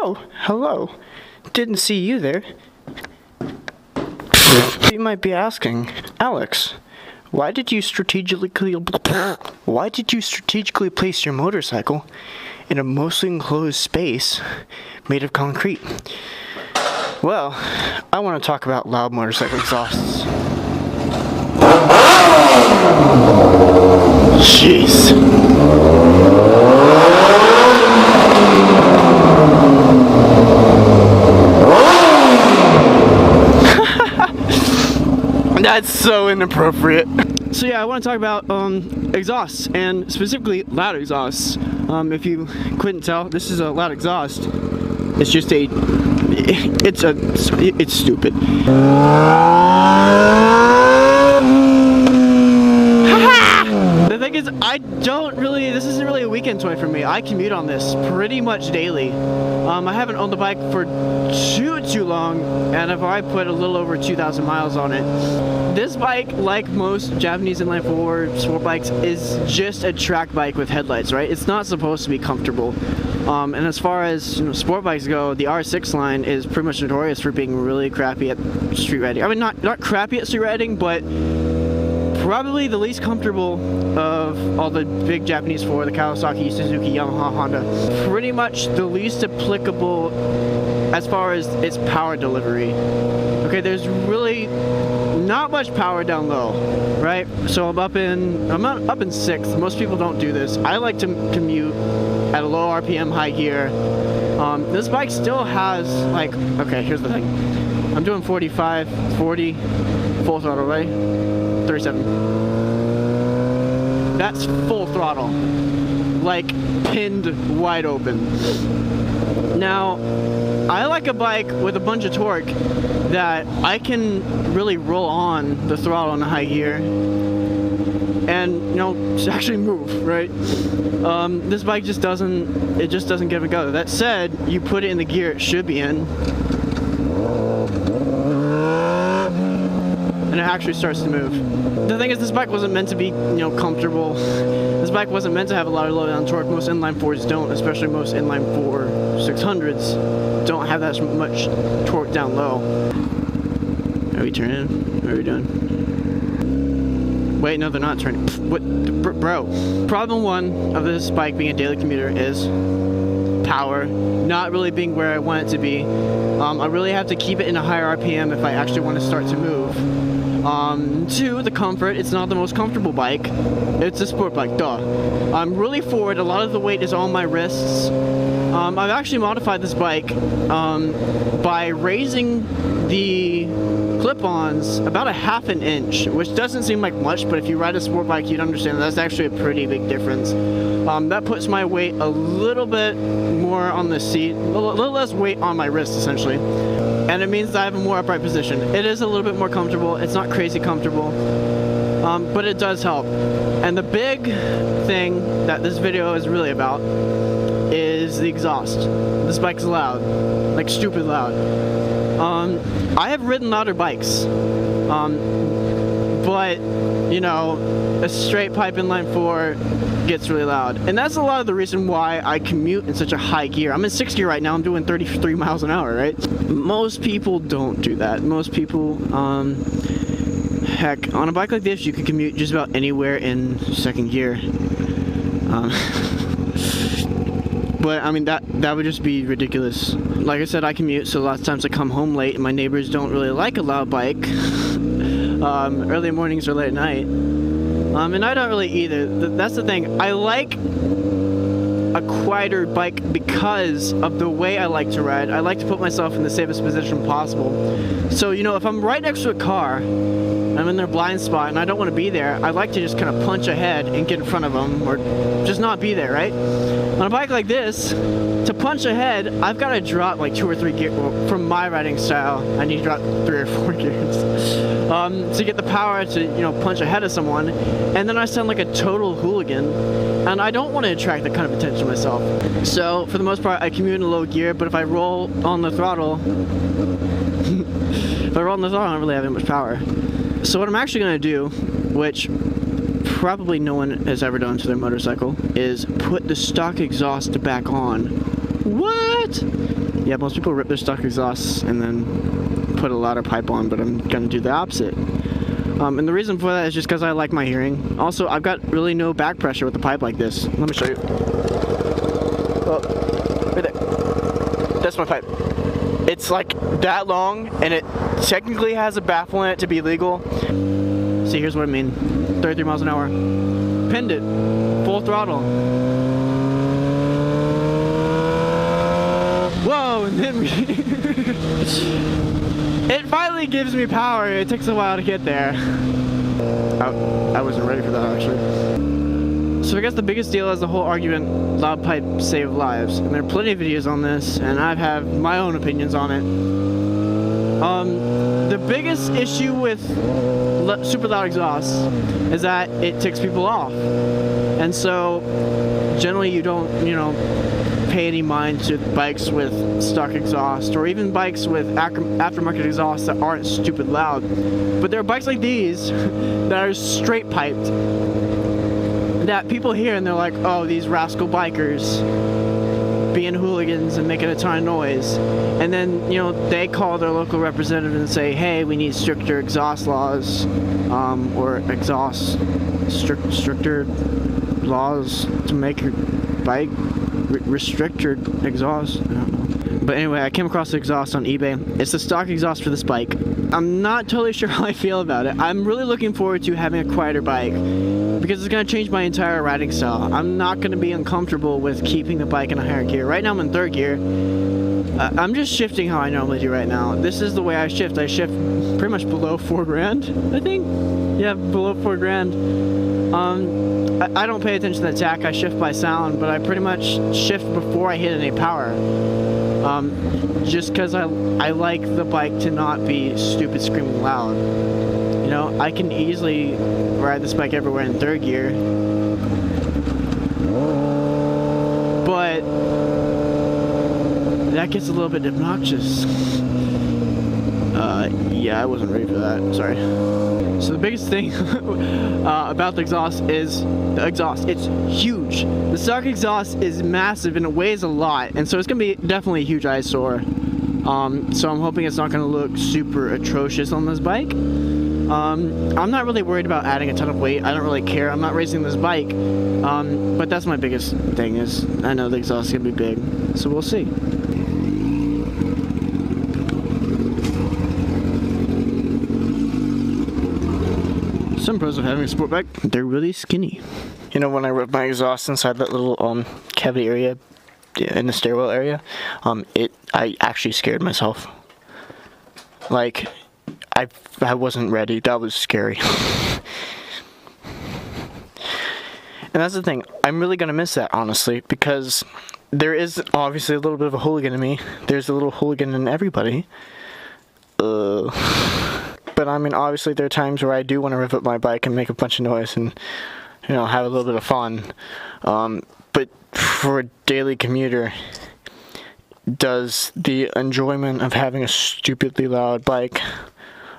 Oh, hello. Didn't see you there. You might be asking, Alex, why did you strategically place your motorcycle in a mostly enclosed space made of concrete? Well, I want to talk about loud motorcycle exhausts. Jeez. That's so inappropriate. So yeah, I want to talk about exhausts, and specifically loud exhausts. If you couldn't tell, this is a loud exhaust. It's just it's stupid. The thing is, this isn't really a weekend toy for me. I commute on this pretty much daily. I haven't owned the bike for too long, and I've already put a little over 2,000 miles on it. This bike, like most Japanese inline four sport bikes, is just a track bike with headlights, right? It's not supposed to be comfortable. And as far as sport bikes go, the R6 line is pretty much notorious for being really crappy at street riding. I mean, not crappy at street riding, but probably the least comfortable of all the big Japanese four, the Kawasaki, Suzuki, Yamaha, Honda. Pretty much the least applicable as far as its power delivery. Okay, there's really not much power down low, right? So I'm up in sixth. Most people don't do this. I like to commute at a low RPM, high gear. This bike still has okay, here's the thing. I'm doing 45, 40, full throttle, right? 37. That's full throttle, like pinned wide open. Now, I like a bike with a bunch of torque that I can really roll on the throttle in the high gear and actually move, right? This bike just doesn't give a go. That said, you put it in the gear it should be in, and it actually starts to move. The thing is, this bike wasn't meant to be, comfortable. This bike wasn't meant to have a lot of low down torque. Most inline fours don't, especially most inline 4 600s don't have that much torque down low. Are we turning? What are we doing? Wait, no, they're not turning. What, bro? Problem one of this bike being a daily commuter is power not really being where I want it to be. I really have to keep it in a higher RPM if I actually want to start to move. Two, the comfort. It's not the most comfortable bike. It's a sport bike, duh. I'm really forward. A lot of the weight is on my wrists. I've actually modified this bike by raising the clip-ons about a half an inch, which doesn't seem like much, but if you ride a sport bike, you'd understand that's actually a pretty big difference. That puts my weight a little bit more on the seat, a little less weight on my wrist, essentially. And it means that I have a more upright position. It is a little bit more comfortable. It's not crazy comfortable, but it does help. And the big thing that this video is really about is the exhaust. This bike's loud, like stupid loud. I have ridden louder bikes, but a straight pipe inline 4 gets really loud, and that's a lot of the reason why I commute in such a high gear. I'm in 6th gear right now. I'm doing 33 miles an hour, right? Most people don't do that. Most people, heck, on a bike like this, you can commute just about anywhere in 2nd gear. But I mean, that would just be ridiculous. Like I said, I commute, so lots of times I come home late, and my neighbors don't really like a loud bike. Early mornings or late at night. And I don't really either. That's the thing. I like a quieter bike because of the way I like to ride. I like to put myself in the safest position possible. So, if I'm right next to a car, I'm in their blind spot, and I don't want to be there, I like to just kind of punch ahead and get in front of them, or just not be there, right? On a bike like this, to punch ahead, I've got to drop like 2 or 3 gears. Well, from my riding style, I need to drop 3 or 4 gears to get the power to, punch ahead of someone, and then I sound like a total hooligan, and I don't want to attract that kind of attention myself. So, for the most part, I commute in a low gear, but if I roll on the throttle, I don't really have that much power. So what I'm actually going to do, which probably no one has ever done to their motorcycle, is put the stock exhaust back on What? Yeah, most people rip their stock exhausts and then put a louder pipe on, but I'm gonna do the opposite. And the reason for that is just because I like my hearing. Also, I've got really no back pressure with a pipe like this. Let me show you. Oh, right there. That's my pipe. It's like that long, and it technically has a baffle in it to be legal. See, here's what I mean. 33 miles an hour. Pinned it. Full throttle. Whoa, and then it finally gives me power. It takes a while to get there. I wasn't ready for that, actually. So I guess the biggest deal is the whole argument, loud pipe save lives. And there are plenty of videos on this, and I have my own opinions on it. The biggest issue with super loud exhausts is that it ticks people off. And so, generally you don't, pay any mind to bikes with stock exhaust, or even bikes with aftermarket exhausts that aren't stupid loud. But there are bikes like these that are straight piped, that people hear and they're like, oh, these rascal bikers being hooligans and making a ton of noise. And then, they call their local representative and say, hey, we need stricter exhaust laws, or stricter laws to make your bike restrict your exhaust. I don't know. But anyway, I came across the exhaust on eBay. It's the stock exhaust for this bike. I'm not totally sure how I feel about it. I'm really looking forward to having a quieter bike, because it's going to change my entire riding style. I'm not going to be uncomfortable with keeping the bike in a higher gear. Right now I'm in third gear. I'm just shifting how I normally do right now. This is the way I shift. I shift pretty much below 4 grand, I think. Yeah, below 4 grand. I don't pay attention to the attack. I shift by sound, but I pretty much shift before I hit any power. Just because I like the bike to not be stupid screaming loud. I can easily ride this bike everywhere in third gear, but that gets a little bit obnoxious. Yeah, I wasn't ready for that, sorry. So the biggest thing about the exhaust is the exhaust. It's huge. The stock exhaust is massive and it weighs a lot, and so it's gonna be definitely a huge eyesore. So I'm hoping it's not gonna look super atrocious on this bike. I'm not really worried about adding a ton of weight. I don't really care. I'm not racing this bike. But that's my biggest thing, is I know the exhaust is gonna be big, so we'll see. Some pros of having a sport bike, they're really skinny. When I rip my exhaust inside that little cavity area in the stairwell area, I actually scared myself. Like, I wasn't ready. That was scary. And that's the thing. I'm really gonna miss that, honestly, because there is obviously a little bit of a hooligan in me. There's a little hooligan in everybody. But I mean, obviously there are times where I do want to rip up my bike and make a bunch of noise and, have a little bit of fun. But for a daily commuter, does the enjoyment of having a stupidly loud bike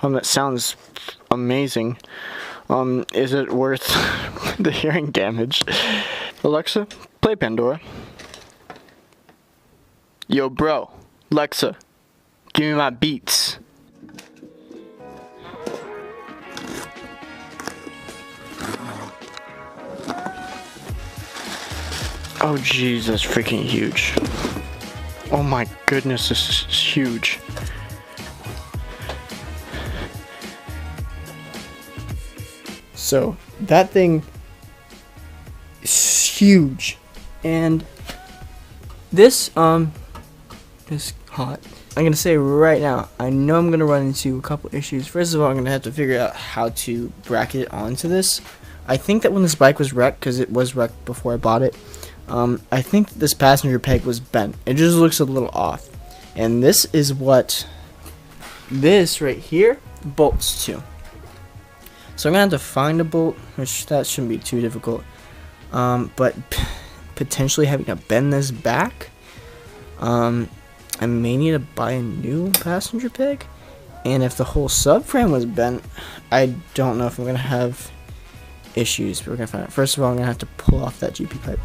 that sounds amazing, is it worth the hearing damage? Alexa, play Pandora. Yo, bro, Alexa, give me my beats. Oh, jeez, that's freaking huge. Oh my goodness, this is huge. So, that thing is huge. And this, is hot. I'm gonna say right now, I know I'm gonna run into a couple issues. First of all, I'm gonna have to figure out how to bracket it onto this. I think that when this bike was wrecked, because it was wrecked before I bought it, I think this passenger peg was bent. It just looks a little off. And this is what this right here bolts to. So I'm going to have to find a bolt, which that shouldn't be too difficult. But potentially having to bend this back. I may need to buy a new passenger peg. And if the whole subframe was bent, I don't know if I'm going to have issues. But we're going to find out. First of all, I'm going to have to pull off that GP pipe.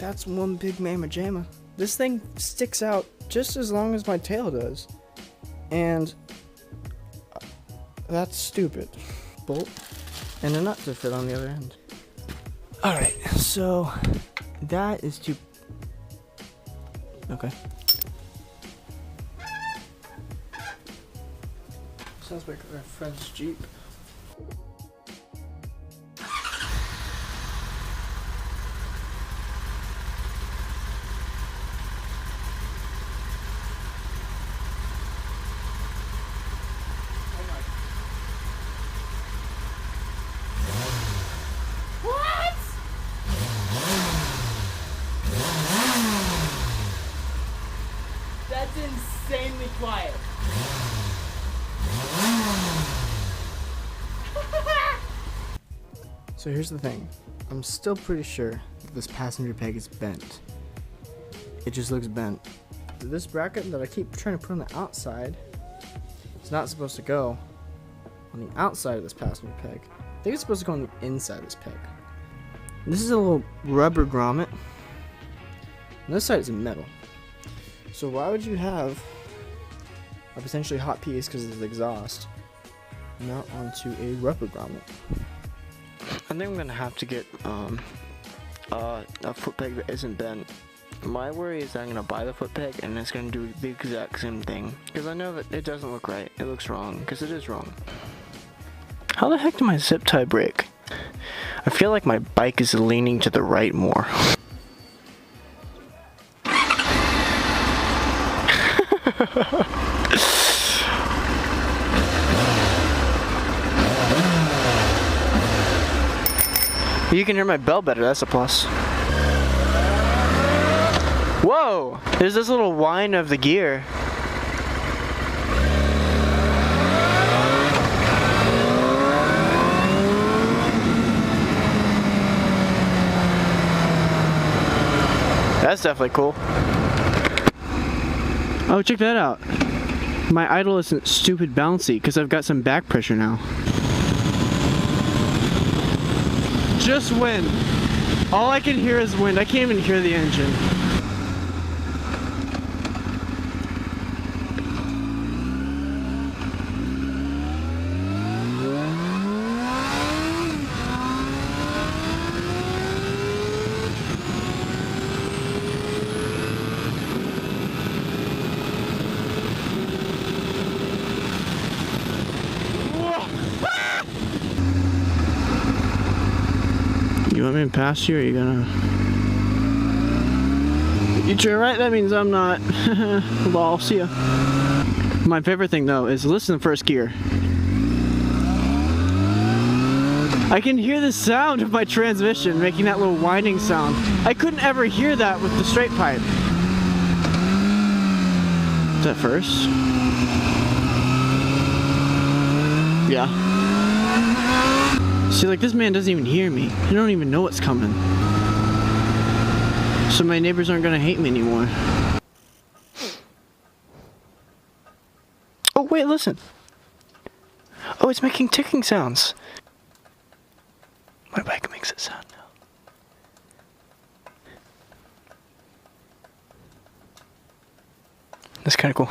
That's one big mamma jamma. This thing sticks out just as long as my tail does. And that's stupid. Bolt and a nut to fit on the other end. Alright, so that is too... Okay. Sounds like our friend's Jeep. That's insanely quiet. So here's the thing. I'm still pretty sure that this passenger peg is bent. It just looks bent. This bracket that I keep trying to put on the outside is not supposed to go on the outside of this passenger peg. I think it's supposed to go on the inside of this peg. This is a little rubber grommet. And this side is metal. So why would you have a potentially hot piece because of the exhaust mount onto a rubber grommet? I think I'm gonna have to get a foot peg that isn't bent. My worry is that I'm gonna buy the foot peg and it's gonna do the exact same thing, because I know that it doesn't look right. It looks wrong, because it is wrong. How the heck do my zip tie break? I feel like my bike is leaning to the right more. You can hear my bell better, that's a plus. Whoa! There's this little whine of the gear. That's definitely cool. Oh, check that out. My idle isn't stupid bouncy because I've got some back pressure now. Just wind. All I can hear is wind. I can't even hear the engine. You want me to pass you, or are you gonna... You turn right, that means I'm not. Well, I'll see ya. My favorite thing though is listen to first gear. I can hear the sound of my transmission making that little whining sound. I couldn't ever hear that with the straight pipe. Is that first? Yeah. See, like, this man doesn't even hear me. I don't even know what's coming. So my neighbors aren't gonna hate me anymore. Oh, wait, listen. Oh, it's making ticking sounds. My bike makes it sound now. That's kind of cool.